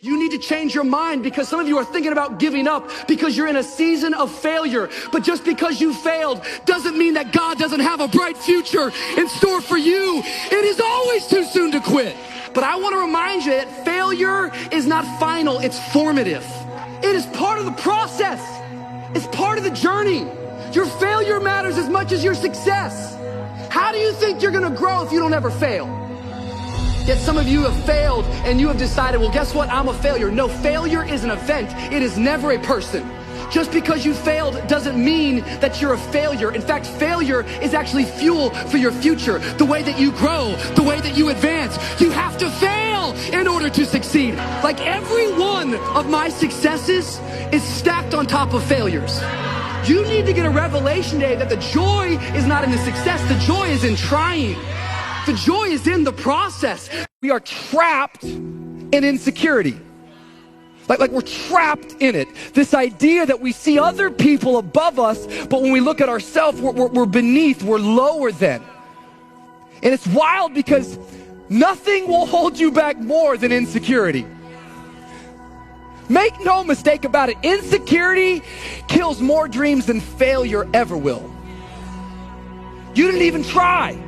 You need to change your mind because some of you are thinking about giving up because you're in a season of failure. But just because you failed doesn't mean that God doesn't have a bright future in store for you. It is always too soon to quit. But I want to remind you that failure is not final, it's formative. It is part of the process. It's part of the journey. Your failure matters as much as your success. How do you think you're going to grow if you don't ever fail? Yet some of you have failed and you have decided, well, guess what? I'm a failure. No, failure is an event. It is never a person. Just because you failed doesn't mean that you're a failure. In fact, failure is actually fuel for your future. The way that you grow, the way that you advance. You have to fail in order to succeed. Like every one of my successes is stacked on top of failures. You need to get a revelation today that the joy is not in the success. The joy is in trying. The joy is in the process. We are trapped in insecurity. Like we're trapped in it. This idea that we see other people above us, but when we look at ourselves, we're beneath, we're lower than. And it's wild because nothing will hold you back more than insecurity. Make no mistake about it, insecurity kills more dreams than failure ever will. You didn't even try.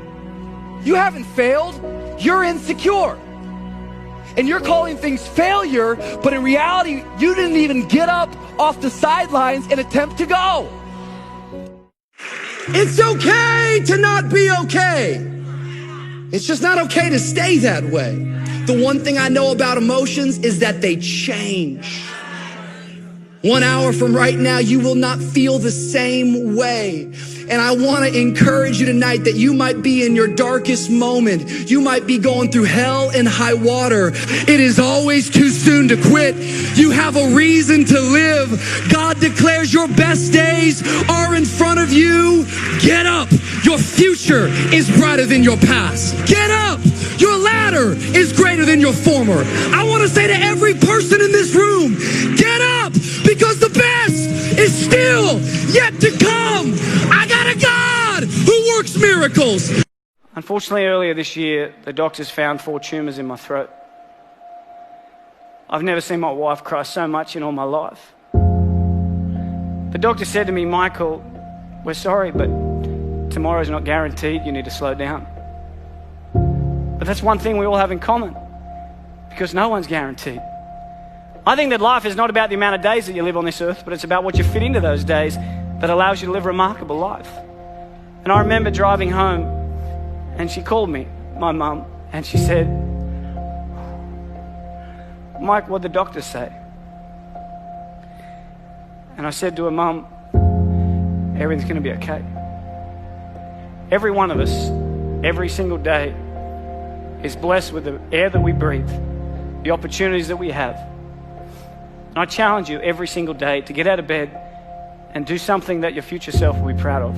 You haven't failed, you're insecure. And you're calling things failure, but in reality, you didn't even get up off the sidelines and attempt to go. It's okay to not be okay. It's just not okay to stay that way. The one thing I know about emotions is that they change. 1 hour from right now, you will not feel the same way. And I want to encourage you tonight that you might be in your darkest moment. You might be going through hell and high water. It is always too soon to quit. You have a reason to live. God declares your best days are in front of you. Get up. Your future is brighter than your past. Get up. Your ladder is greater than your former. I want to say to every person in this room, get up, because the best is still yet to come. I got a God who works miracles. Unfortunately, earlier this year, the doctors found 4 tumors in my throat. I've never seen my wife cry so much in all my life. The doctor said to me, Michael, we're sorry, but tomorrow's not guaranteed. You need to slow down. But that's one thing we all have in common, because no one's guaranteed. I think that life is not about the amount of days that you live on this earth, but it's about what you fit into those days that allows you to live a remarkable life. And I remember driving home, and she called me, my mum, and she said, Mike, what'd the doctor say? And I said to her, Mum, everything's going to be okay. Every one of us, every single day, is blessed with the air that we breathe, the opportunities that we have. And I challenge you every single day to get out of bed and do something that your future self will be proud of.